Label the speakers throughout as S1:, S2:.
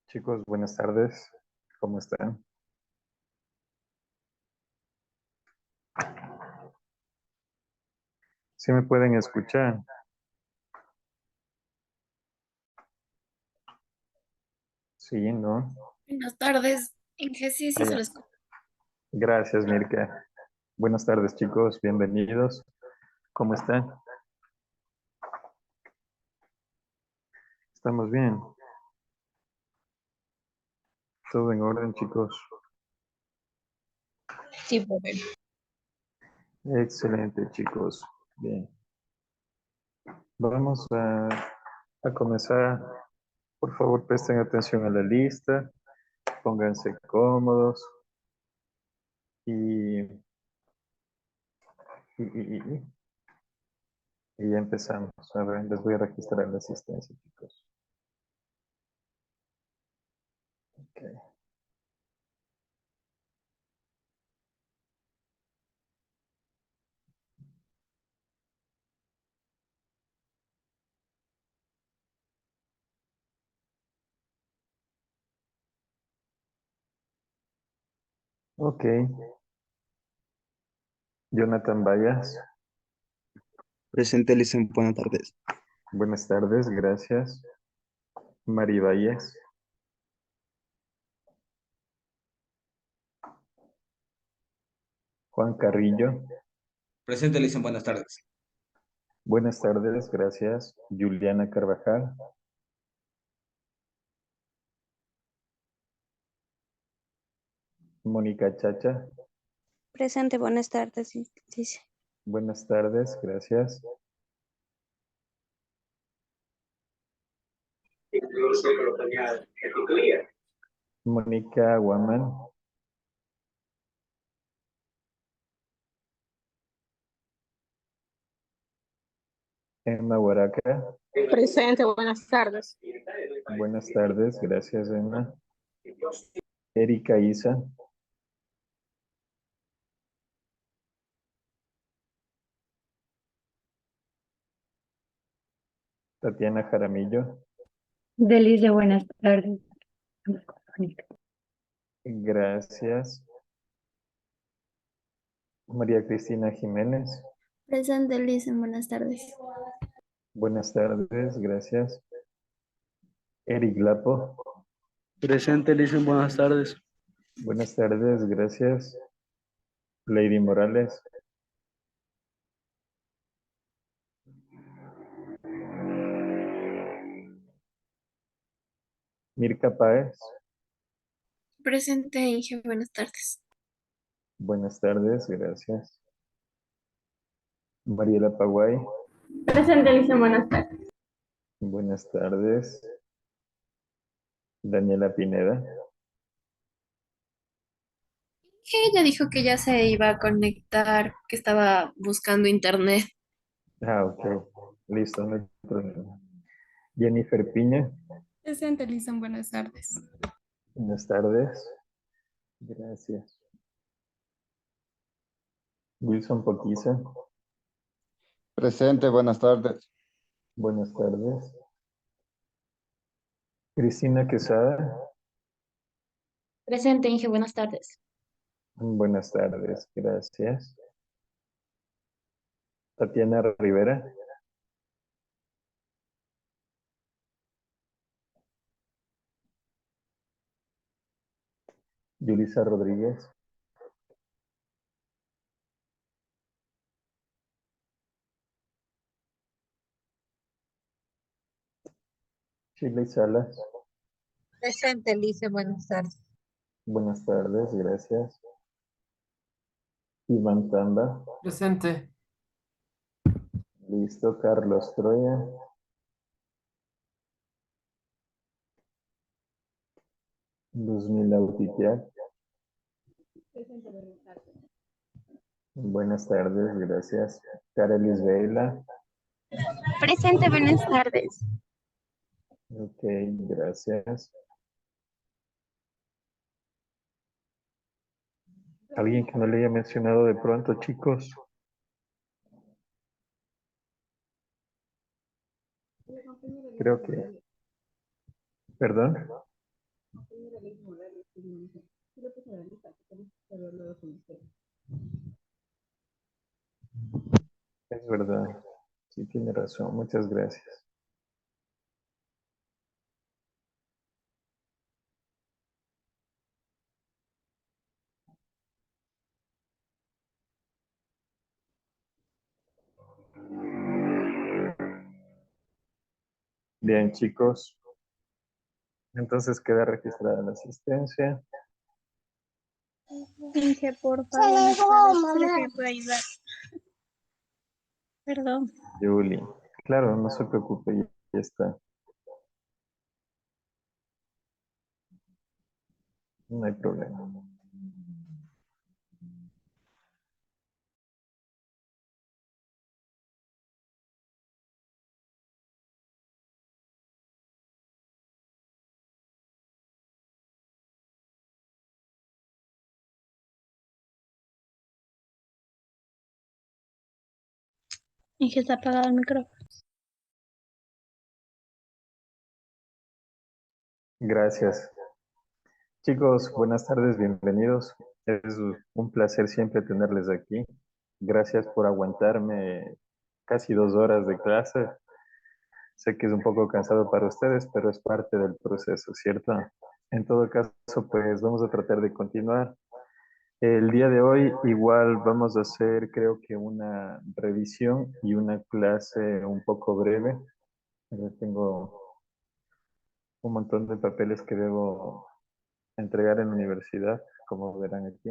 S1: Chicos, buenas tardes. ¿Cómo están? ¿Sí me pueden escuchar? Sí, ¿no?
S2: Buenas tardes. En que sí,
S1: Ah,
S2: sí se
S1: ya.
S2: lo escucho.
S1: Gracias, Mirka. Buenas tardes, chicos. Bienvenidos. ¿Cómo están? ¿Estamos bien? ¿Todo en orden, chicos?
S2: Sí, profe.
S1: Excelente, chicos. Bien. Vamos a comenzar. Por favor, presten atención a la lista. Pónganse cómodos. Y, y, y, y- y ya empezamos. A ver, les voy a registrar la asistencia, chicos. Ok. Ok. Jonathan Bayas.
S3: Presente, Licen, buenas tardes.
S1: Buenas tardes, gracias. Mari Valles. Juan Carrillo.
S4: Presente, Lison, buenas tardes.
S1: Buenas tardes, gracias. Juliana Carvajal. Mónica Chacha.
S5: Presente, buenas tardes, dice.
S1: Buenas tardes, gracias. Mónica Guaman. Emma Huaraca.
S6: Presente, buenas tardes.
S1: Buenas tardes, gracias, Emma. Erika Isa. Tatiana Jaramillo.
S7: Delicia, buenas tardes.
S1: Gracias. María Cristina Jiménez.
S2: Presente, Lisen. Buenas tardes.
S1: Buenas tardes, gracias. Eric Lapo.
S3: Presente, Licen, buenas tardes.
S1: Buenas tardes, gracias. Lady Morales. Mirka Páez.
S2: Presente, Inge. Buenas tardes.
S1: Buenas tardes, gracias. Mariela Paguay.
S6: Presente, Lisa, buenas tardes.
S1: Buenas tardes. Daniela Pineda.
S2: Que ella dijo que ya se iba a conectar, que estaba buscando internet.
S1: Ah, ok. Listo, no hay problema. Jennifer Piña.
S6: Presente, Lisa, buenas tardes.
S1: Buenas tardes. Gracias. Wilson Poquiza.
S8: Presente, buenas tardes.
S1: Buenas tardes. Cristina Quesada.
S7: Presente, Inge, buenas tardes.
S1: Buenas tardes, gracias. Tatiana Rivera. Yulisa Rodríguez. Shirley Salas.
S9: Presente, Lice, buenas tardes.
S1: Buenas tardes, gracias. Iván Tamba.
S4: Presente.
S1: Listo, Carlos Troya. Luzmila Utipiak. Buenas tardes, gracias. Carelis Vela.
S5: Presente, buenas tardes.
S1: Ok, gracias. ¿Alguien que no le haya mencionado de pronto, chicos? Creo que... ¿Perdón? Es verdad. Sí, tiene razón. Muchas gracias. Bien, chicos. Entonces queda registrada la asistencia.
S5: Inge, por favor, ¿será que me puede ayudar? Perdón.
S1: Julie. Claro, no se preocupe, ya está. No hay problema.
S5: Inge, está apagado el micrófono.
S1: Gracias. Chicos, buenas tardes, bienvenidos. Es un placer siempre tenerles aquí. Gracias por aguantarme casi 2 horas de clase. Sé que es un poco cansado para ustedes, pero es parte del proceso, ¿cierto? En todo caso, pues vamos a tratar de continuar. El día de hoy igual vamos a hacer, creo que una revisión y una clase un poco breve. Tengo un montón de papeles que debo entregar en la universidad, como verán aquí.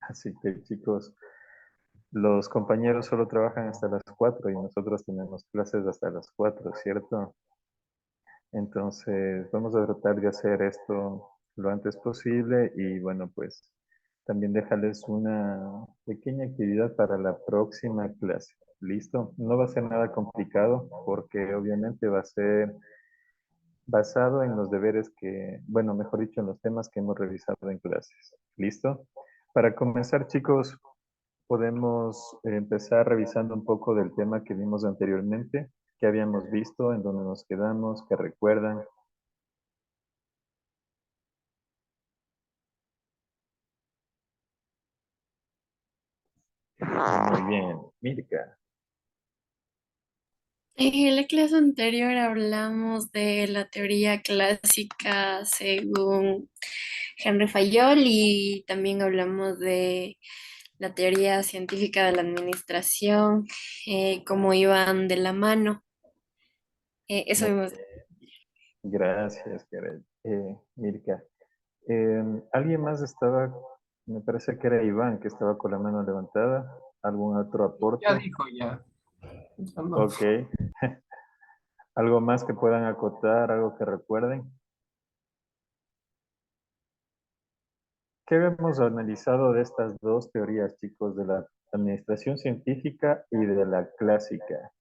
S1: Así que chicos, los compañeros solo trabajan hasta las 4 y nosotros tenemos clases hasta las 4, ¿cierto? Entonces, vamos a tratar de hacer esto lo antes posible y bueno, pues también dejarles una pequeña actividad para la próxima clase. ¿Listo? No va a ser nada complicado porque obviamente va a ser basado en los deberes que, bueno, mejor dicho, en los temas que hemos revisado en clases. ¿Listo? Para comenzar, chicos, podemos empezar revisando un poco del tema que vimos anteriormente, que habíamos visto, en dónde nos quedamos, que recuerdan. Muy bien, Mirka.
S2: En la clase anterior hablamos de la teoría clásica según Henry Fayol y también hablamos de la teoría científica de la administración, cómo iban de la mano. Eso
S1: Muy
S2: vimos.
S1: gracias, Mirka. ¿Alguien más estaba? Me parece que era Iván, que estaba con la mano levantada. ¿Algún otro
S4: Ya
S1: aporte?
S4: dijo, ya. Ya no.
S1: Ok. ¿Algo más que puedan acotar, algo que recuerden? ¿Qué hemos analizado de estas dos teorías, chicos, de la administración científica y de la clásica?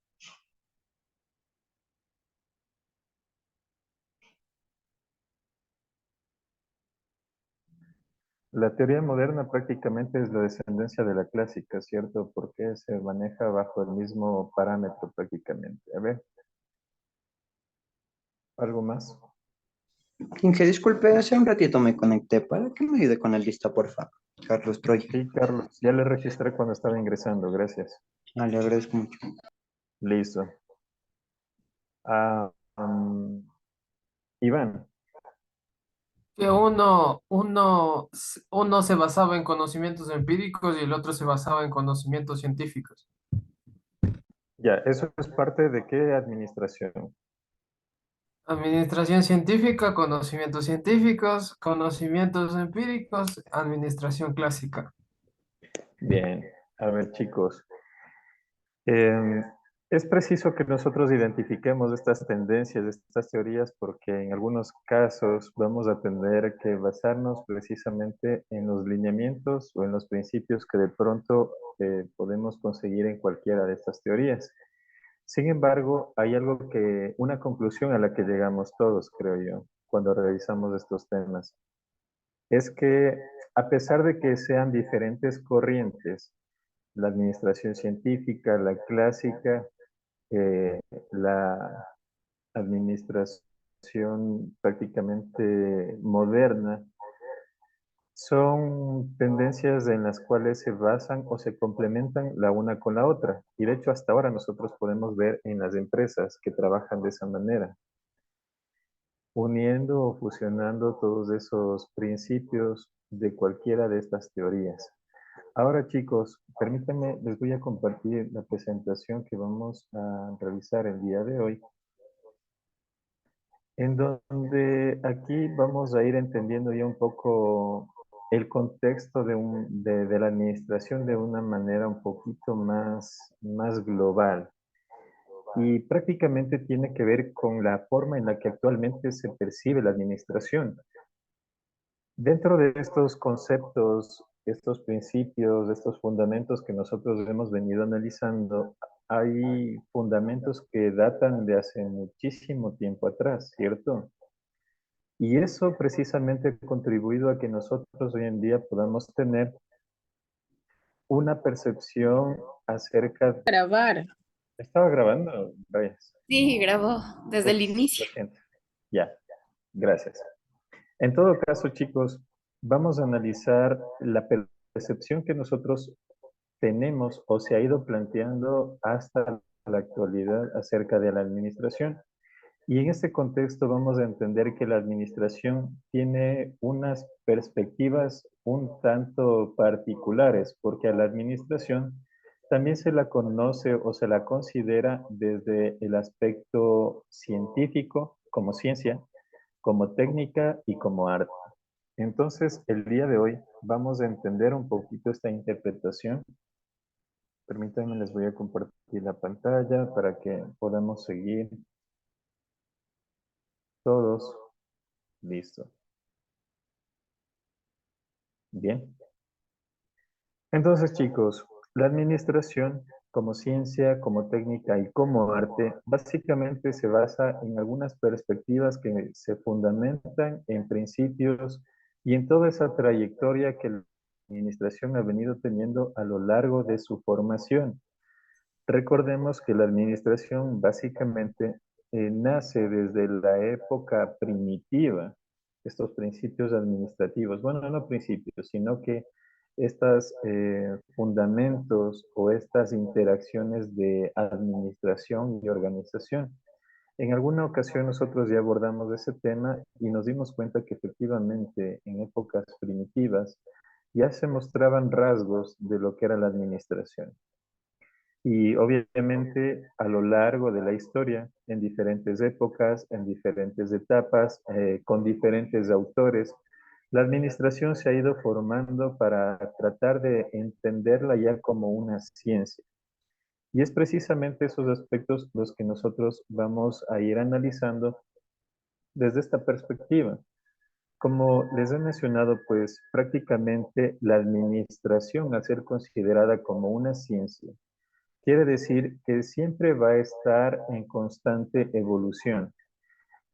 S1: La teoría moderna prácticamente es la descendencia de la clásica, ¿cierto? Porque se maneja bajo el mismo parámetro prácticamente. A ver, ¿algo más?
S3: Inge, disculpe, hace un ratito me conecté para que me ayude con la lista, por favor. Carlos Troya.
S1: Sí, Carlos, ya le registré cuando estaba ingresando, gracias.
S3: Ah, le agradezco mucho.
S1: Listo. Ah, Iván,
S4: Que uno se basaba en conocimientos empíricos y el otro se basaba en conocimientos científicos.
S1: ya, ¿eso es parte de qué administración?
S4: Administración científica, conocimientos científicos, conocimientos empíricos, administración clásica.
S1: Bien, a ver chicos, eh, es preciso que nosotros identifiquemos estas tendencias, estas teorías, porque en algunos casos vamos a tener que basarnos precisamente en los lineamientos o en los principios que de pronto podemos conseguir en cualquiera de estas teorías. Sin embargo, hay algo que, una conclusión a la que llegamos todos, creo yo, cuando revisamos estos temas, es que a pesar de que sean diferentes corrientes, la administración científica, la clásica, la administración prácticamente moderna, son tendencias en las cuales se basan o se complementan la una con la otra. Y de hecho, hasta ahora nosotros podemos ver en las empresas que trabajan de esa manera, uniendo o fusionando todos esos principios de cualquiera de estas teorías. Ahora, chicos, permítanme, les voy a compartir la presentación que vamos a realizar el día de hoy, en donde aquí vamos a ir entendiendo ya un poco el contexto de la administración de una manera un poquito más global. Y prácticamente tiene que ver con la forma en la que actualmente se percibe la administración. Dentro de estos conceptos, estos principios, estos fundamentos que nosotros hemos venido analizando, hay fundamentos que datan de hace muchísimo tiempo atrás, ¿cierto? Y eso precisamente ha contribuido a que nosotros hoy en día podamos tener una percepción acerca...
S6: Grabar.
S1: ¿Estaba grabando? Reyes.
S2: Sí, grabó desde el
S1: Ups,
S2: inicio.
S1: lo siento. Ya, gracias. En todo caso, chicos, vamos a analizar la percepción que nosotros tenemos o se ha ido planteando hasta la actualidad acerca de la administración. Y en este contexto vamos a entender que la administración tiene unas perspectivas un tanto particulares, porque a la administración también se la conoce o se la considera desde el aspecto científico, como ciencia, como técnica y como arte. Entonces, el día de hoy vamos a entender un poquito esta interpretación. Permítanme, les voy a compartir la pantalla para que podamos seguir todos. Listo. Bien. Entonces, chicos, la administración como ciencia, como técnica y como arte, básicamente se basa en algunas perspectivas que se fundamentan en principios y en toda esa trayectoria que la administración ha venido teniendo a lo largo de su formación. Recordemos que la administración básicamente nace desde la época primitiva, estos principios administrativos, bueno, no principios, sino que estos fundamentos o estas interacciones de administración y organización. En alguna ocasión nosotros ya abordamos ese tema y nos dimos cuenta que efectivamente en épocas primitivas ya se mostraban rasgos de lo que era la administración. Y obviamente a lo largo de la historia, en diferentes épocas, en diferentes etapas, con diferentes autores, la administración se ha ido formando para tratar de entenderla ya como una ciencia. Y es precisamente esos aspectos los que nosotros vamos a ir analizando desde esta perspectiva. Como les he mencionado, pues prácticamente la administración, al ser considerada como una ciencia, quiere decir que siempre va a estar en constante evolución.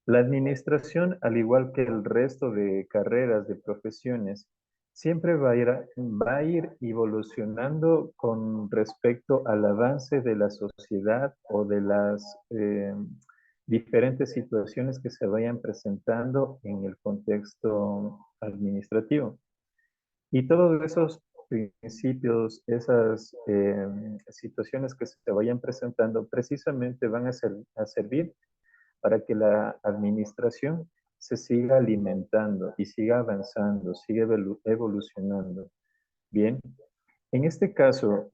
S1: La administración, al igual que el resto de carreras, de profesiones, siempre va a ir evolucionando con respecto al avance de la sociedad o de las diferentes situaciones que se vayan presentando en el contexto administrativo. Y todos esos principios, esas situaciones que se vayan presentando, precisamente van a servir para que la administración se siga alimentando y siga avanzando, siga evolucionando. Bien, en este caso,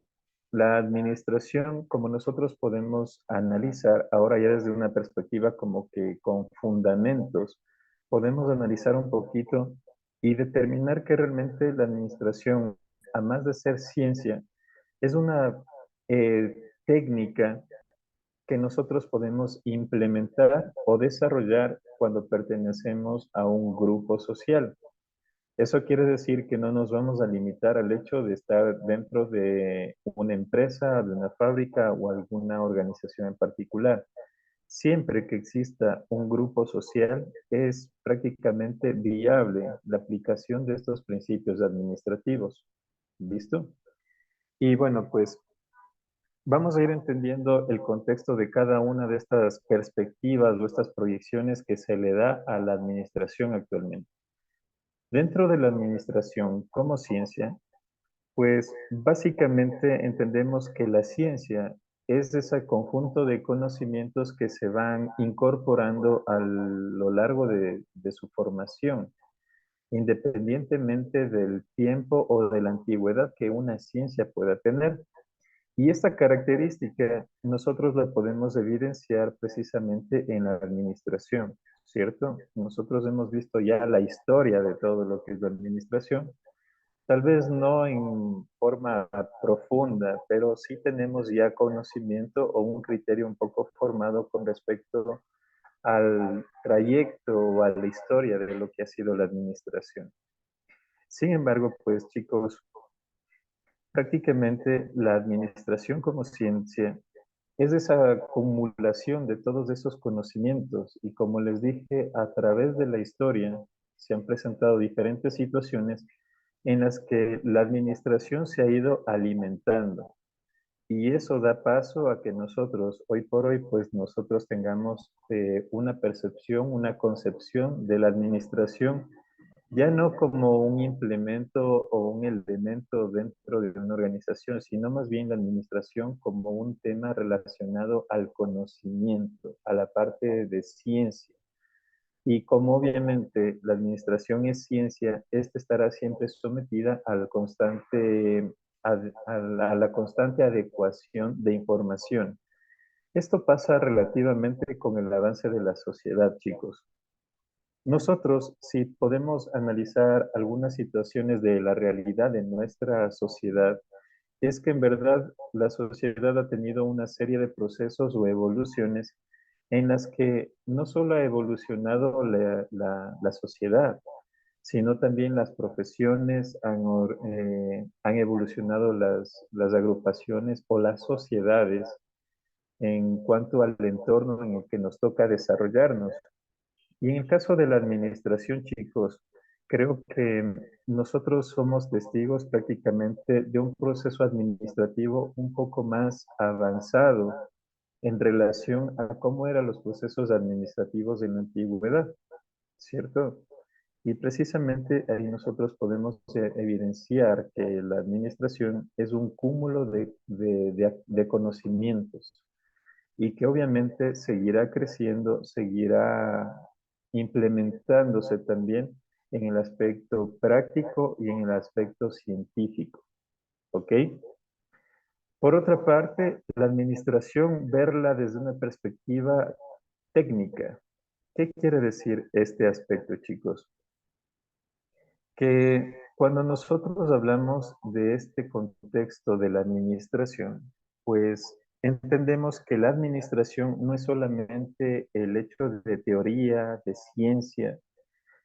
S1: la administración, como nosotros podemos analizar ahora ya desde una perspectiva como que con fundamentos, podemos analizar un poquito y determinar que realmente la administración, a más de ser ciencia, es una técnica que nosotros podemos implementar o desarrollar cuando pertenecemos a un grupo social. Eso quiere decir que no nos vamos a limitar al hecho de estar dentro de una empresa, de una fábrica o alguna organización en particular. Siempre que exista un grupo social, es prácticamente viable la aplicación de estos principios administrativos. ¿Listo? Y bueno, pues vamos a ir entendiendo el contexto de cada una de estas perspectivas o estas proyecciones que se le da a la administración actualmente. Dentro de la administración como ciencia, pues básicamente entendemos que la ciencia es ese conjunto de conocimientos que se van incorporando a lo largo de su formación, independientemente del tiempo o de la antigüedad que una ciencia pueda tener. Y esta característica nosotros la podemos evidenciar precisamente en la administración, ¿cierto? Nosotros hemos visto ya la historia de todo lo que es la administración, tal vez no en forma profunda, pero sí tenemos ya conocimiento o un criterio un poco formado con respecto al trayecto o a la historia de lo que ha sido la administración. Sin embargo, pues chicos, prácticamente la administración como ciencia es esa acumulación de todos esos conocimientos y como les dije, a través de la historia se han presentado diferentes situaciones en las que la administración se ha ido alimentando. Y eso da paso a que nosotros, hoy por hoy, pues nosotros tengamos una percepción, una concepción de la administración, ya no como un implemento o un elemento dentro de una organización, sino más bien la administración como un tema relacionado al conocimiento, a la parte de ciencia. Y como obviamente la administración es ciencia, esta estará siempre sometida al constante, a la constante adecuación de información. Esto pasa relativamente con el avance de la sociedad, chicos. Nosotros, si podemos analizar algunas situaciones de la realidad de nuestra sociedad, es que en verdad la sociedad ha tenido una serie de procesos o evoluciones en las que no solo ha evolucionado la sociedad, sino también las profesiones, han evolucionado las agrupaciones o las sociedades en cuanto al entorno en el que nos toca desarrollarnos. Y en el caso de la administración, chicos, creo que nosotros somos testigos prácticamente de un proceso administrativo un poco más avanzado en relación a cómo eran los procesos administrativos en la antigüedad, ¿cierto? Y precisamente ahí nosotros podemos evidenciar que la administración es un cúmulo de conocimientos y que obviamente seguirá creciendo, seguirá implementándose también en el aspecto práctico y en el aspecto científico. ¿Ok? Por otra parte, la administración, verla desde una perspectiva técnica. ¿Qué quiere decir este aspecto, chicos? Que cuando nosotros hablamos de este contexto de la administración, pues entendemos que la administración no es solamente el hecho de teoría, de ciencia,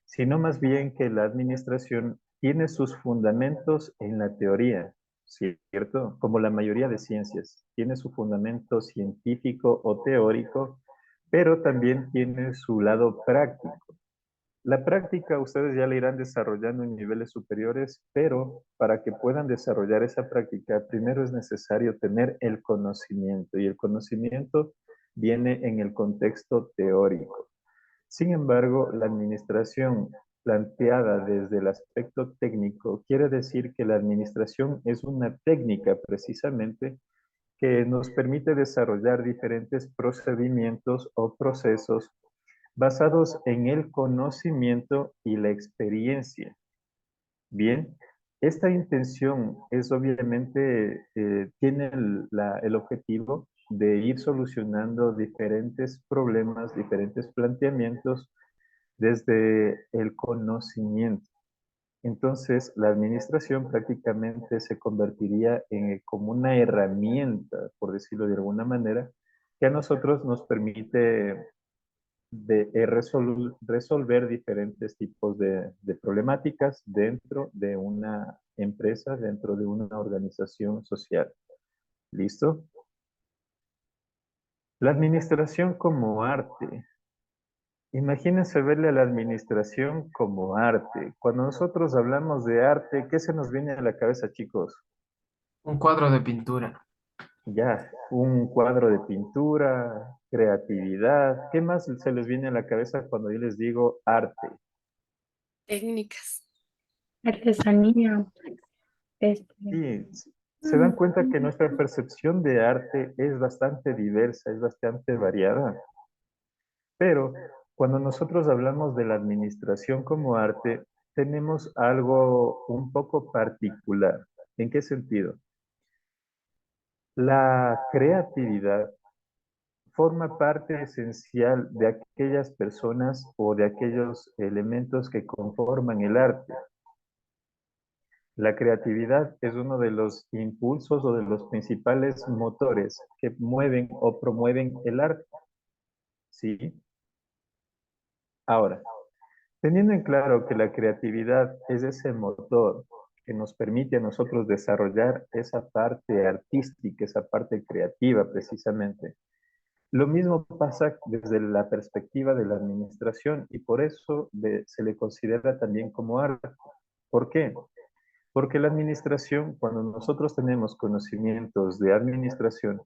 S1: sino más bien que la administración tiene sus fundamentos en la teoría, ¿cierto? Como la mayoría de ciencias, tiene su fundamento científico o teórico, pero también tiene su lado práctico. La práctica ustedes ya la irán desarrollando en niveles superiores, pero para que puedan desarrollar esa práctica, primero es necesario tener el conocimiento y el conocimiento viene en el contexto teórico. Sin embargo, la administración planteada desde el aspecto técnico quiere decir que la administración es una técnica precisamente que nos permite desarrollar diferentes procedimientos o procesos basados en el conocimiento y la experiencia. Bien, esta intención es obviamente, tiene el objetivo de ir solucionando diferentes problemas, diferentes planteamientos desde el conocimiento. Entonces, la administración prácticamente se convertiría en como una herramienta, por decirlo de alguna manera, que a nosotros nos permite resolver diferentes tipos de problemáticas dentro de una empresa, dentro de una organización social. ¿Listo? La administración como arte. Imagínense verle a la administración como arte. Cuando nosotros hablamos de arte, ¿qué se nos viene a la cabeza, chicos?
S4: Un cuadro de pintura.
S1: Ya, un cuadro de pintura, creatividad. ¿Qué más se les viene a la cabeza cuando yo les digo arte?
S2: Técnicas.
S7: artesanía, este,
S1: Y se dan cuenta que nuestra percepción de arte es bastante diversa, es bastante variada, pero cuando nosotros hablamos de la administración como arte, tenemos algo un poco particular. ¿En qué sentido? La creatividad forma parte esencial de aquellas personas o de aquellos elementos que conforman el arte. La creatividad es uno de los impulsos o de los principales motores que mueven o promueven el arte. ¿Sí? Ahora, teniendo en claro que la creatividad es ese motor que nos permite a nosotros desarrollar esa parte artística, esa parte creativa precisamente, lo mismo pasa desde la perspectiva de la administración y por eso se le considera también como arte. ¿Por qué? Porque la administración, cuando nosotros tenemos conocimientos de administración,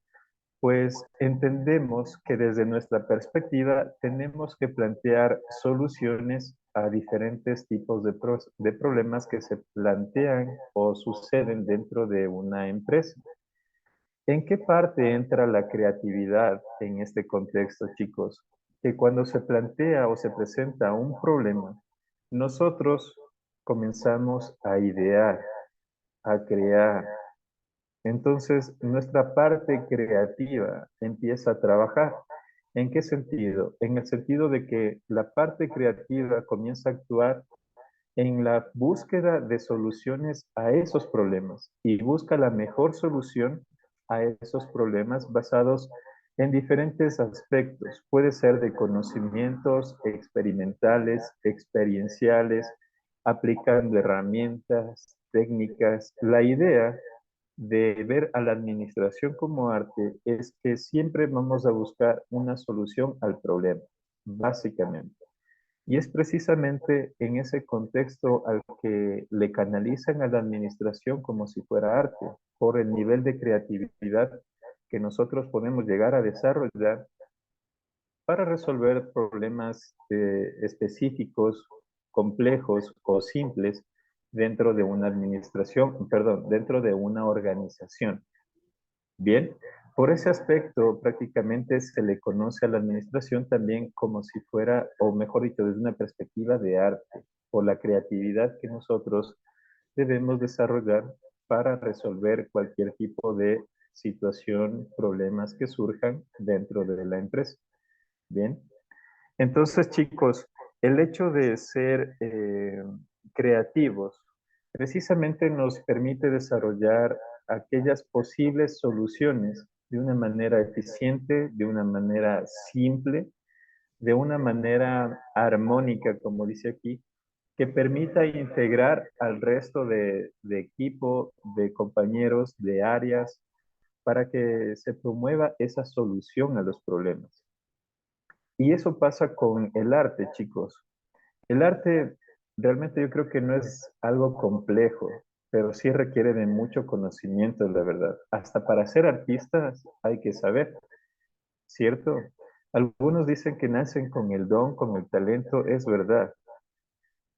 S1: pues entendemos que desde nuestra perspectiva tenemos que plantear soluciones a diferentes tipos de problemas que se plantean o suceden dentro de una empresa. ¿En qué parte entra la creatividad en este contexto, chicos? Que cuando se plantea o se presenta un problema, nosotros comenzamos a idear, a crear. Entonces, nuestra parte creativa empieza a trabajar. ¿En qué sentido? En el sentido de que la parte creativa comienza a actuar en la búsqueda de soluciones a esos problemas y busca la mejor solución a esos problemas basados en diferentes aspectos. Puede ser de conocimientos experimentales, experienciales, aplicando herramientas, técnicas. La idea de ver a la administración como arte es que siempre vamos a buscar una solución al problema, básicamente. Y es precisamente en ese contexto al que le canalizan a la administración como si fuera arte, por el nivel de creatividad que nosotros podemos llegar a desarrollar para resolver problemas específicos, complejos o simples dentro de una administración, perdón, dentro de una organización. Bien, por ese aspecto prácticamente se le conoce a la administración también como si fuera, o mejor dicho, desde una perspectiva de arte, por la creatividad que nosotros debemos desarrollar para resolver cualquier tipo de situación, problemas que surjan dentro de la empresa. Bien, entonces chicos, el hecho de ser creativos precisamente nos permite desarrollar aquellas posibles soluciones de una manera eficiente, de una manera simple, de una manera armónica, como dice aquí, que permita integrar al resto de equipo, de compañeros, de áreas, para que se promueva esa solución a los problemas. Y eso pasa con el arte, chicos. El arte realmente yo creo que no es algo complejo, pero sí requiere de mucho conocimiento, la verdad. Hasta para ser artistas hay que saber, ¿cierto? Algunos dicen que nacen con el don, con el talento, es verdad,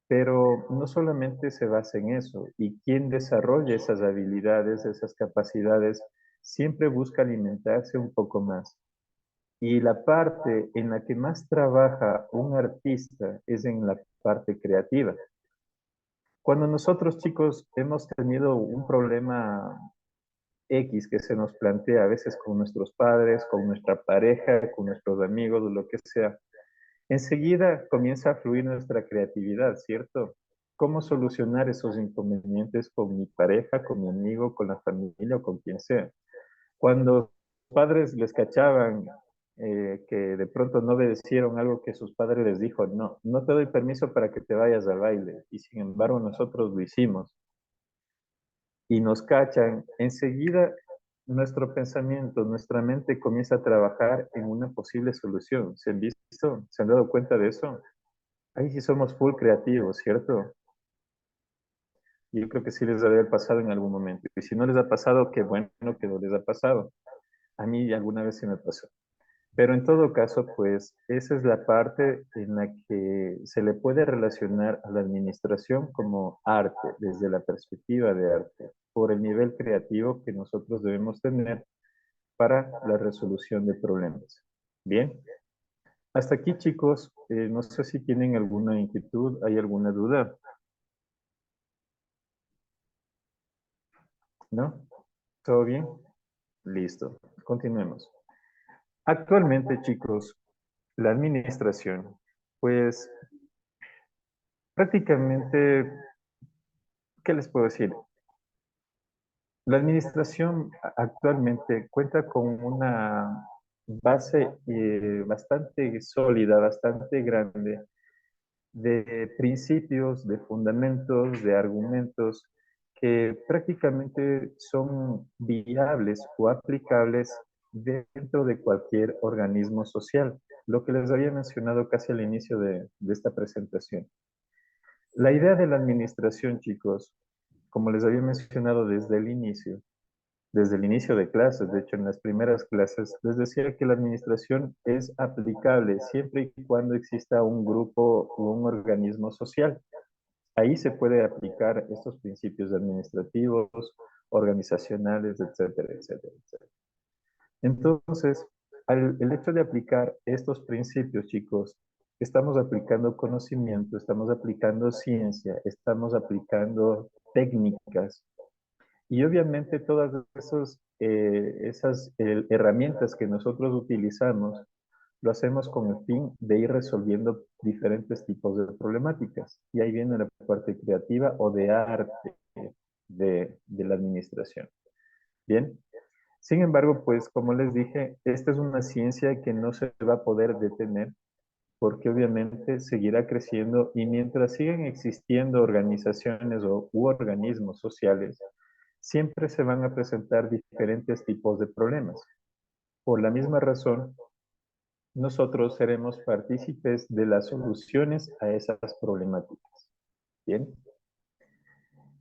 S1: pero no solamente se basa en eso, y quien desarrolla esas habilidades, esas capacidades, siempre busca alimentarse un poco más. Y la parte en la que más trabaja un artista es en la parte creativa. Cuando nosotros chicos hemos tenido un problema X que se nos plantea a veces con nuestros padres, con nuestra pareja, con nuestros amigos o lo que sea, enseguida comienza a fluir nuestra creatividad, ¿cierto? ¿Cómo solucionar esos inconvenientes con mi pareja, con mi amigo, con la familia o con quien sea? Cuando los padres les cachaban que de pronto no obedecieron algo que sus padres les dijo, no, no te doy permiso para que te vayas al baile. Y sin embargo nosotros lo hicimos y nos cachan, enseguida nuestro pensamiento, nuestra mente comienza a trabajar en una posible solución. ¿Se han visto? ¿Se han dado cuenta de eso? Ahí sí somos full creativos, ¿cierto? Y yo creo que sí les debe haber pasado en algún momento. Y si no les ha pasado, qué bueno que no les ha pasado. A mí alguna vez se me pasó. Pero en todo caso, pues esa es la parte en la que se le puede relacionar a la administración como arte, desde la perspectiva de arte, por el nivel creativo que nosotros debemos tener para la resolución de problemas. Bien, hasta aquí chicos, no sé si tienen alguna inquietud, ¿hay alguna duda? ¿No? ¿Todo bien? Listo, continuemos. Actualmente chicos, la administración, pues prácticamente, ¿qué les puedo decir? La administración actualmente cuenta con una base bastante sólida, bastante grande de principios, de fundamentos, de argumentos que prácticamente son viables o aplicables dentro de cualquier organismo social, lo que les había mencionado casi al inicio de esta presentación. La idea de la administración, chicos, como les había mencionado desde el inicio de clases, de hecho en las primeras clases, les decía que la administración es aplicable siempre y cuando exista un grupo o un organismo social. Ahí se puede aplicar estos principios administrativos, organizacionales, etcétera, etcétera, etcétera. Entonces, el hecho de aplicar estos principios, chicos, estamos aplicando conocimiento, estamos aplicando ciencia, estamos aplicando técnicas, y obviamente todas esas herramientas que nosotros utilizamos, lo hacemos con el fin de ir resolviendo diferentes tipos de problemáticas. Y ahí viene la parte creativa o de arte de la administración. Bien. Sin embargo, pues como les dije, esta es una ciencia que no se va a poder detener porque obviamente seguirá creciendo y mientras sigan existiendo organizaciones u organismos sociales, siempre se van a presentar diferentes tipos de problemas. Por la misma razón, nosotros seremos partícipes de las soluciones a esas problemáticas. Bien.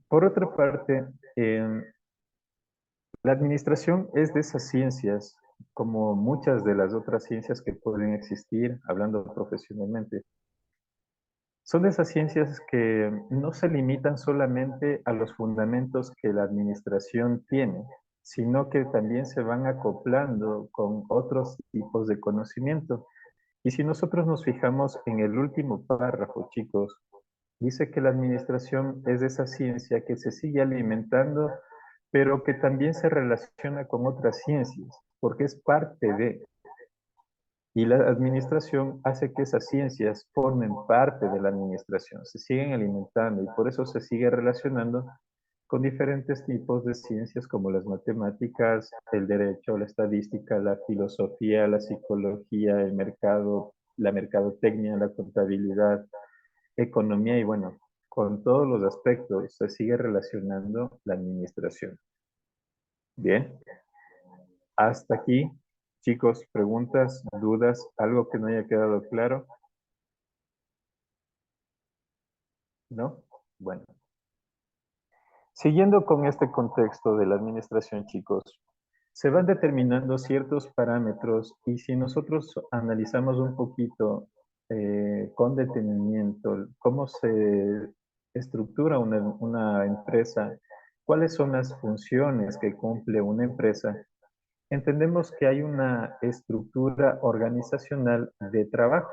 S1: Por otra parte, la administración es de esas ciencias, como muchas de las otras ciencias que pueden existir, hablando profesionalmente, son de esas ciencias que no se limitan solamente a los fundamentos que la administración tiene, sino que también se van acoplando con otros tipos de conocimiento. Y si nosotros nos fijamos en el último párrafo, chicos, dice que la administración es de esa ciencia que se sigue alimentando, pero que también se relaciona con otras ciencias, porque es parte de. Y la administración hace que esas ciencias formen parte de la administración, se siguen alimentando y por eso se sigue relacionando con diferentes tipos de ciencias como las matemáticas, el derecho, la estadística, la filosofía, la psicología, el mercado, la mercadotecnia, la contabilidad, economía y bueno, con todos los aspectos se sigue relacionando la administración. Bien, hasta aquí, chicos, preguntas, dudas, algo que no haya quedado claro. ¿No? Bueno. Siguiendo con este contexto de la administración, chicos, se van determinando ciertos parámetros y si nosotros analizamos un poquito con detenimiento cómo se estructura una empresa, cuáles son las funciones que cumple una empresa, entendemos que hay una estructura organizacional de trabajo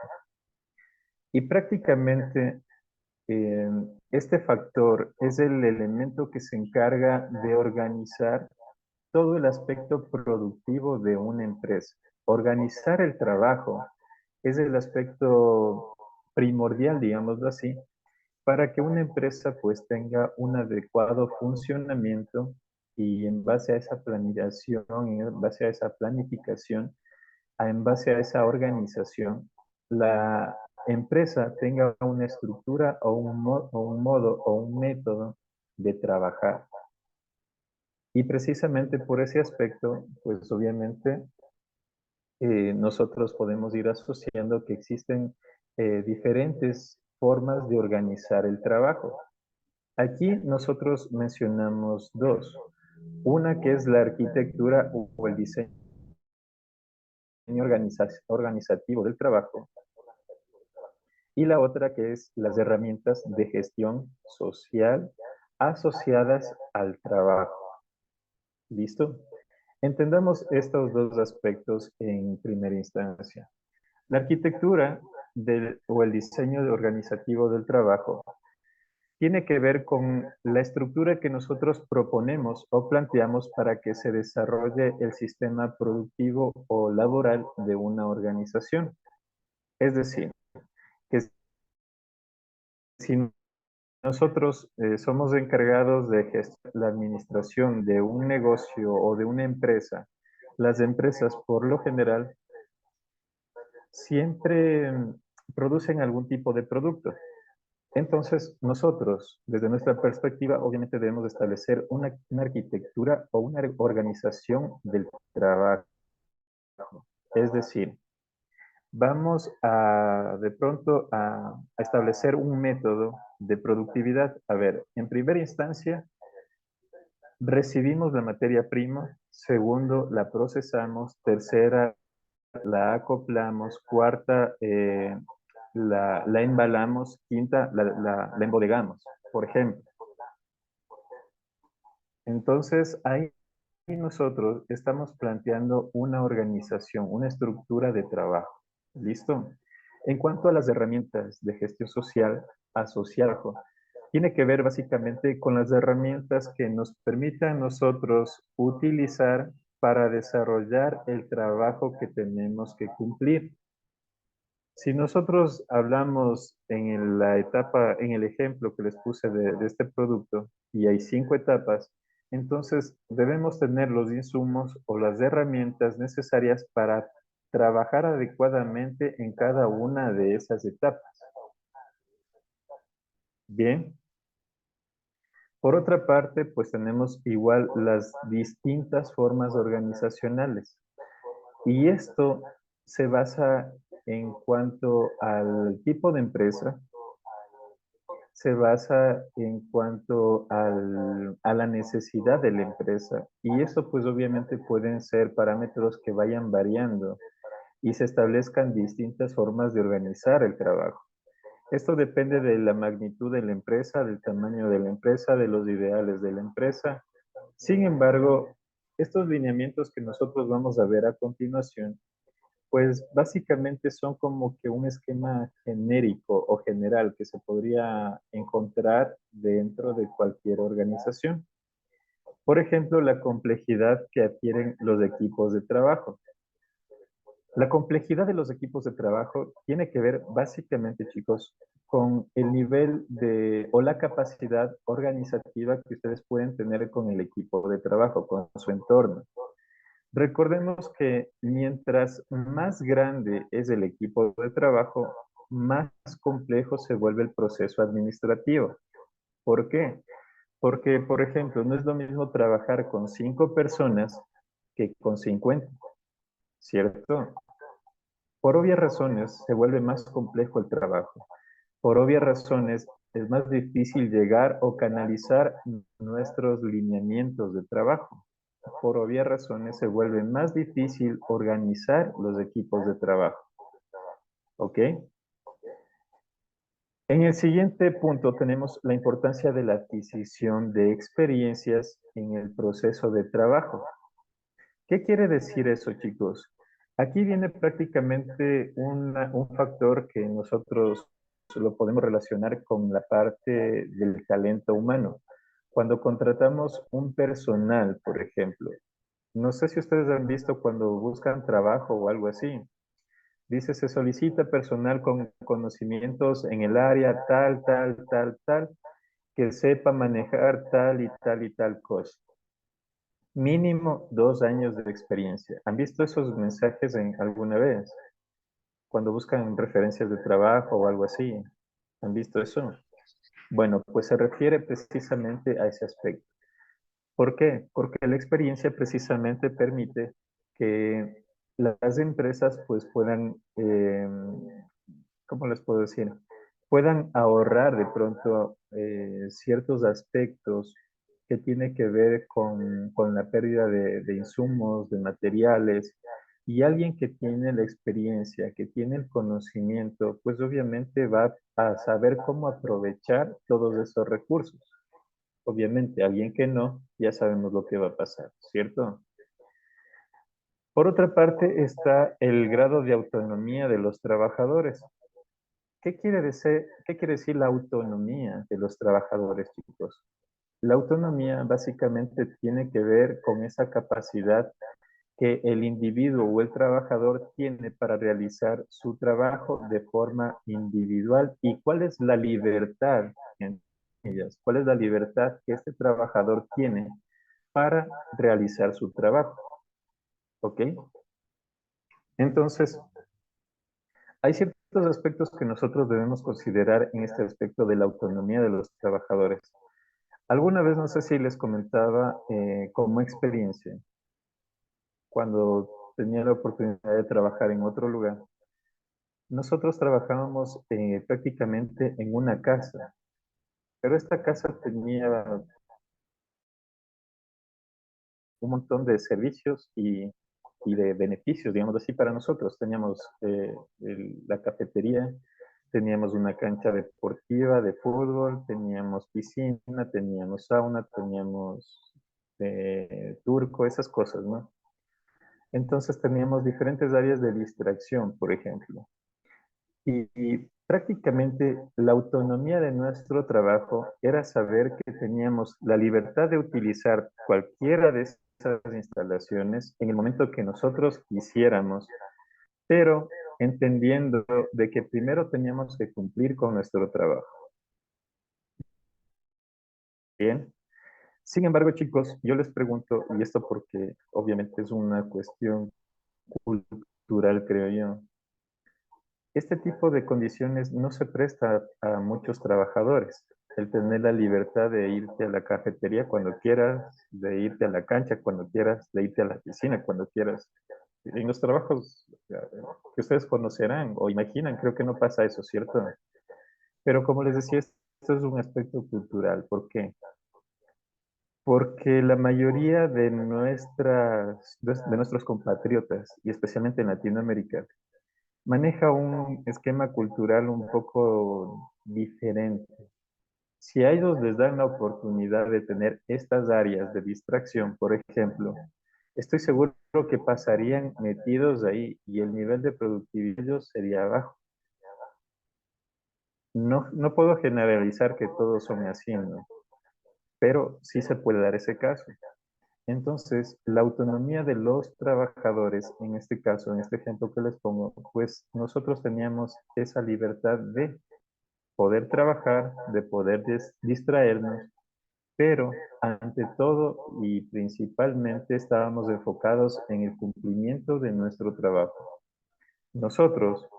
S1: y prácticamente este factor es el elemento que se encarga de organizar todo el aspecto productivo de una empresa. Organizar el trabajo es el aspecto primordial, digámoslo así, para que una empresa pues tenga un adecuado funcionamiento y en base a esa planeación, en base a esa planificación, en base a esa organización, la empresa tenga una estructura o un modo o un método de trabajar. Y precisamente por ese aspecto, pues obviamente nosotros podemos ir asociando que existen diferentes formas de organizar el trabajo. Aquí nosotros mencionamos dos. Una que es la arquitectura o el diseño organizativo del trabajo, y la otra que es las herramientas de gestión social asociadas al trabajo. ¿Listo? Entendamos estos dos aspectos en primera instancia. La arquitectura o el diseño organizativo del trabajo tiene que ver con la estructura que nosotros proponemos o planteamos para que se desarrolle el sistema productivo o laboral de una organización. Es decir, que si nosotros somos encargados de gestionar la administración de un negocio o de una empresa, las empresas por lo general siempre producen algún tipo de producto. Entonces, nosotros, desde nuestra perspectiva, obviamente debemos establecer una arquitectura o una organización del trabajo. Es decir, vamos de pronto a establecer un método de productividad. A ver, en primera instancia, recibimos la materia prima. Segundo, la procesamos. Tercera, la acoplamos. Cuarta, la embalamos. Quinta, la embodegamos, por ejemplo. Entonces, ahí nosotros estamos planteando una organización, una estructura de trabajo. ¿Listo? En cuanto a las herramientas de gestión social asociado, tiene que ver básicamente con las herramientas que nos permitan nosotros utilizar para desarrollar el trabajo que tenemos que cumplir. Si nosotros hablamos en la etapa, en el ejemplo que les puse de este producto, y hay 5 etapas, entonces debemos tener los insumos o las herramientas necesarias para trabajar adecuadamente en cada una de esas etapas. Bien. Por otra parte, pues tenemos igual las distintas formas organizacionales. Y esto se basa en cuanto al tipo de empresa, se basa en cuanto a la necesidad de la empresa. Y eso pues obviamente pueden ser parámetros que vayan variando y se establezcan distintas formas de organizar el trabajo. Esto depende de la magnitud de la empresa, del tamaño de la empresa, de los ideales de la empresa. Sin embargo, estos lineamientos que nosotros vamos a ver a continuación, pues básicamente son como que un esquema genérico o general que se podría encontrar dentro de cualquier organización. Por ejemplo, la complejidad que adquieren los equipos de trabajo. La complejidad de los equipos de trabajo tiene que ver básicamente, chicos, con el nivel o la capacidad organizativa que ustedes pueden tener con el equipo de trabajo, con su entorno. Recordemos que mientras más grande es el equipo de trabajo, más complejo se vuelve el proceso administrativo. ¿Por qué? Porque, por ejemplo, no es lo mismo trabajar con 5 personas que con 50, ¿cierto? Por obvias razones, se vuelve más complejo el trabajo. Por obvias razones, es más difícil llegar o canalizar nuestros lineamientos de trabajo. Por obvias razones, se vuelve más difícil organizar los equipos de trabajo. ¿Ok? En el siguiente punto tenemos la importancia de la adquisición de experiencias en el proceso de trabajo. ¿Qué quiere decir eso, chicos? Aquí viene prácticamente un factor que nosotros lo podemos relacionar con la parte del talento humano. Cuando contratamos un personal, por ejemplo, no sé si ustedes han visto cuando buscan trabajo o algo así. Dice, se solicita personal con conocimientos en el área tal, tal, tal, tal, que sepa manejar tal y tal y tal cosa. Mínimo 2 años de experiencia. ¿Han visto esos mensajes alguna vez? Cuando buscan referencias de trabajo o algo así. ¿Han visto eso? Bueno, pues se refiere precisamente a ese aspecto. ¿Por qué? Porque la experiencia precisamente permite que las empresas pues puedan, ¿cómo les puedo decir? Puedan ahorrar de pronto ciertos aspectos que tiene que ver con la pérdida de insumos, de materiales, Y alguien que tiene la experiencia, que tiene el conocimiento, pues obviamente va a saber cómo aprovechar todos esos recursos. Obviamente, alguien que no, ya sabemos lo que va a pasar, ¿cierto? Por otra parte está el grado de autonomía de los trabajadores. ¿Qué quiere decir la autonomía de los trabajadores, chicos? La autonomía básicamente tiene que ver con esa capacidad que el individuo o el trabajador tiene para realizar su trabajo de forma individual y cuál es la libertad en ellas, cuál es la libertad que este trabajador tiene para realizar su trabajo. ¿Ok? Entonces, hay ciertos aspectos que nosotros debemos considerar en este aspecto de la autonomía de los trabajadores. Alguna vez, no sé si les comentaba como experiencia, cuando tenía la oportunidad de trabajar en otro lugar, nosotros trabajábamos prácticamente en una casa, pero esta casa tenía un montón de servicios y de beneficios, digamos así, para nosotros. Teníamos la cafetería, teníamos una cancha deportiva de fútbol, teníamos piscina, teníamos sauna, teníamos turco, esas cosas, ¿no? Entonces teníamos diferentes áreas de distracción, por ejemplo. Y prácticamente la autonomía de nuestro trabajo era saber que teníamos la libertad de utilizar cualquiera de esas instalaciones en el momento que nosotros quisiéramos, pero entendiendo de que primero teníamos que cumplir con nuestro trabajo. Bien. Sin embargo, chicos, yo les pregunto, y esto porque obviamente es una cuestión cultural, creo yo. Este tipo de condiciones no se presta a muchos trabajadores. El tener la libertad de irte a la cafetería cuando quieras, de irte a la cancha cuando quieras, de irte a la piscina cuando quieras. En los trabajos que ustedes conocerán o imaginan, creo que no pasa eso, ¿cierto? Pero como les decía, esto es un aspecto cultural. ¿Por qué? Porque la mayoría de nuestros compatriotas, y especialmente en Latinoamérica, maneja un esquema cultural un poco diferente. Si a ellos les dan la oportunidad de tener estas áreas de distracción, por ejemplo, estoy seguro que pasarían metidos ahí y el nivel de productividad de ellos sería bajo. No puedo generalizar que todos son así, ¿no? Pero sí se puede dar ese caso. Entonces, la autonomía de los trabajadores, en este caso, en este ejemplo que les pongo, pues nosotros teníamos esa libertad de poder trabajar, de poder distraernos, pero ante todo y principalmente estábamos enfocados en el cumplimiento de nuestro trabajo. Nosotros,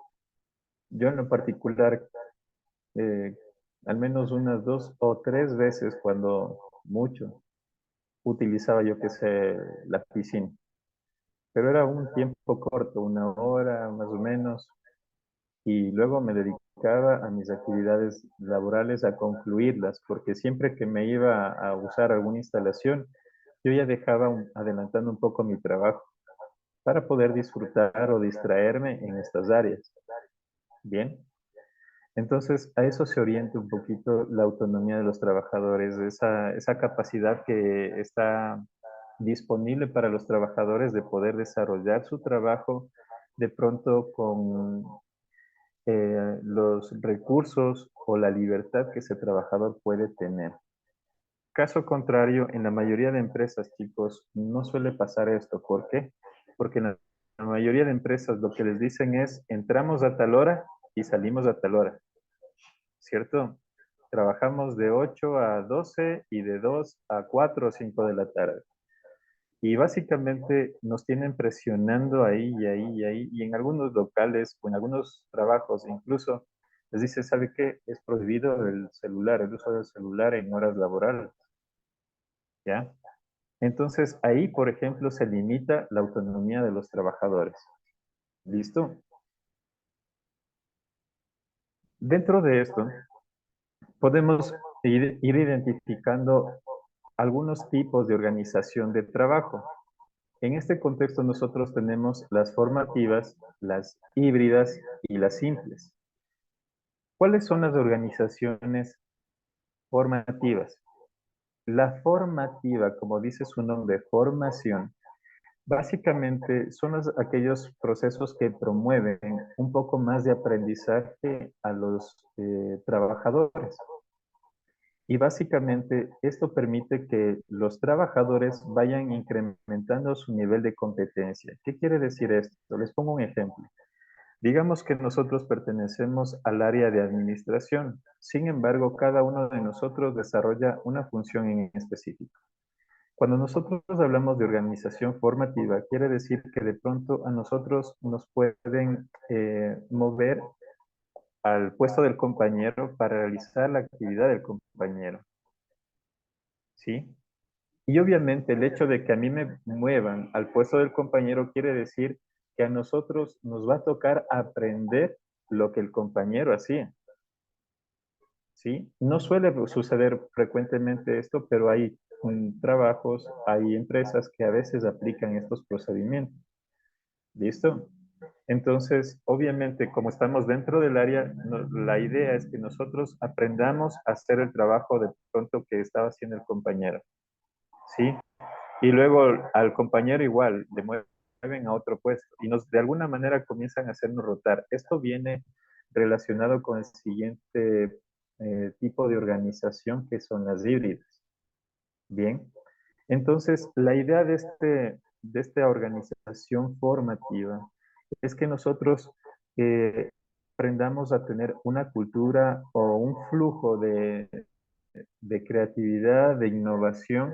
S1: yo en lo particular, eh, al menos unas 2 o 3 veces, cuando mucho, utilizaba yo que sé la piscina. Pero era un tiempo corto, 1 hora más o menos, y luego me dedicaba a mis actividades laborales a concluirlas, porque siempre que me iba a usar alguna instalación, yo ya dejaba adelantando un poco mi trabajo para poder disfrutar o distraerme en estas áreas. Bien, entonces a eso se orienta un poquito la autonomía de los trabajadores, esa capacidad que está disponible para los trabajadores de poder desarrollar su trabajo de pronto con los recursos o la libertad que ese trabajador puede tener. Caso contrario, en la mayoría de empresas, chicos, no suele pasar esto. ¿Por qué? Porque en la mayoría de empresas lo que les dicen es, entramos a tal hora y salimos a tal hora, ¿cierto? Trabajamos de 8 a 12 y de 2 a 4 o 5 de la tarde. Y básicamente nos tienen presionando ahí y ahí y ahí, y en algunos locales o en algunos trabajos incluso les dice, ¿sabe qué? Es prohibido el celular, el uso del celular en horas laborales, ¿ya? Entonces ahí, por ejemplo, se limita la autonomía de los trabajadores. ¿Listo? Dentro de esto, podemos ir identificando algunos tipos de organización de trabajo. En este contexto nosotros tenemos las formativas, las híbridas y las simples. ¿Cuáles son las organizaciones formativas? La formativa, como dice su nombre, formación, básicamente son aquellos procesos que promueven un poco más de aprendizaje a los trabajadores. Y básicamente esto permite que los trabajadores vayan incrementando su nivel de competencia. ¿Qué quiere decir esto? Les pongo un ejemplo. Digamos que nosotros pertenecemos al área de administración. Sin embargo, cada uno de nosotros desarrolla una función en específico. Cuando nosotros hablamos de organización formativa, quiere decir que de pronto a nosotros nos pueden mover al puesto del compañero para realizar la actividad del compañero. ¿Sí? Y obviamente el hecho de que a mí me muevan al puesto del compañero quiere decir que a nosotros nos va a tocar aprender lo que el compañero hacía. ¿Sí? No suele suceder frecuentemente esto, pero hay trabajos, hay empresas que a veces aplican estos procedimientos. ¿Listo? Entonces, obviamente, como estamos dentro del área, la idea es que nosotros aprendamos a hacer el trabajo de pronto que estaba haciendo el compañero. ¿Sí? Y luego al compañero igual, le mueven a otro puesto y de alguna manera comienzan a hacernos rotar. Esto viene relacionado con el siguiente tipo de organización que son las híbridas. Bien, entonces la idea de esta organización formativa es que nosotros aprendamos a tener una cultura o un flujo de creatividad, de innovación,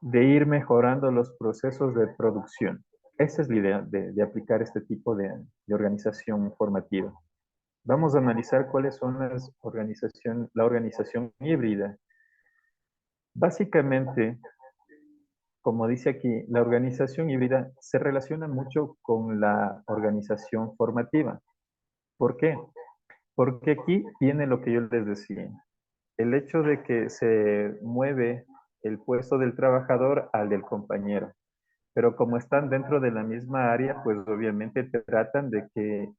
S1: de ir mejorando los procesos de producción. Esa es la idea de aplicar este tipo de organización formativa. Vamos a analizar cuáles son la organización híbrida. Básicamente, como dice aquí, la organización híbrida se relaciona mucho con la organización formativa. ¿Por qué? Porque aquí viene lo que yo les decía. El hecho de que se mueve el puesto del trabajador al del compañero. Pero como están dentro de la misma área, pues obviamente tratan de que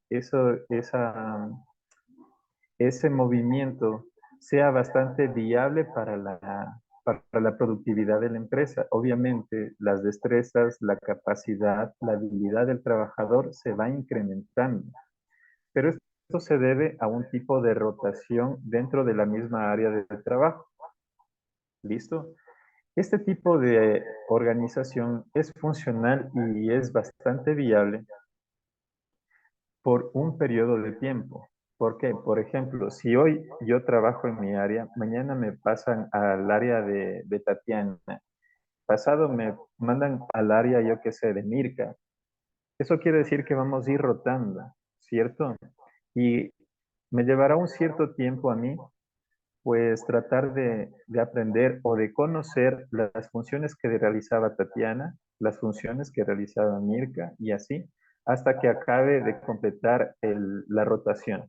S1: ese movimiento sea bastante viable para la productividad de la empresa. Obviamente, las destrezas, la capacidad, la habilidad del trabajador se va incrementando. Pero esto se debe a un tipo de rotación dentro de la misma área del trabajo. ¿Listo? Este tipo de organización es funcional y es bastante viable por un periodo de tiempo. ¿Por qué? Por ejemplo, si hoy yo trabajo en mi área, mañana me pasan al área de Tatiana, pasado me mandan al área, yo qué sé, de Mirka. Eso quiere decir que vamos a ir rotando, ¿cierto? Y me llevará un cierto tiempo a mí pues tratar de aprender o de conocer las funciones que realizaba Tatiana, las funciones que realizaba Mirka y así, hasta que acabe de completar la rotación.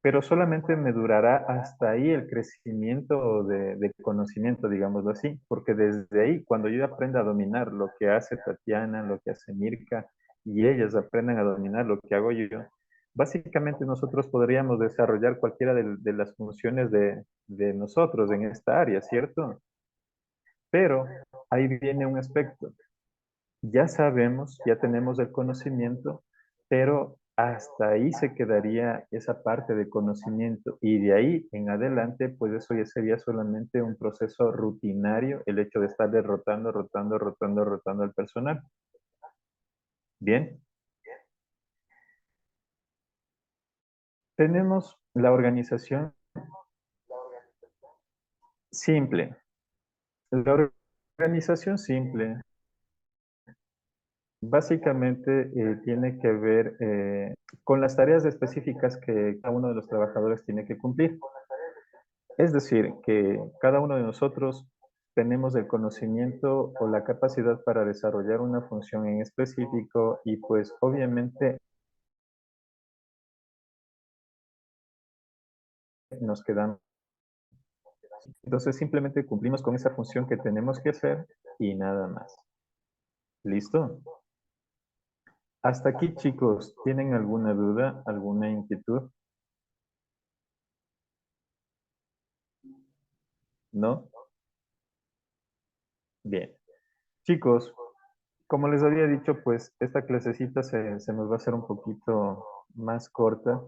S1: Pero solamente me durará hasta ahí el crecimiento de conocimiento, digámoslo así, porque desde ahí, cuando yo aprenda a dominar lo que hace Tatiana, lo que hace Mirka, y ellas aprendan a dominar lo que hago yo, básicamente nosotros podríamos desarrollar cualquiera de las funciones de nosotros en esta área, ¿cierto? Pero ahí viene un aspecto. Ya sabemos, ya tenemos el conocimiento, pero hasta ahí se quedaría esa parte de conocimiento y de ahí en adelante, pues eso ya sería solamente un proceso rutinario, el hecho de estar derrotando, rotando al personal. Bien, tenemos la organización simple. La organización simple básicamente tiene que ver con las tareas específicas que cada uno de los trabajadores tiene que cumplir. Es decir, que cada uno de nosotros tenemos el conocimiento o la capacidad para desarrollar una función en específico y pues obviamente nos quedamos. Entonces simplemente cumplimos con esa función que tenemos que hacer y nada más. ¿Listo? Hasta aquí, chicos, ¿tienen alguna duda, alguna inquietud? ¿No? Bien. Chicos, como les había dicho, pues esta clasecita se nos va a hacer un poquito más corta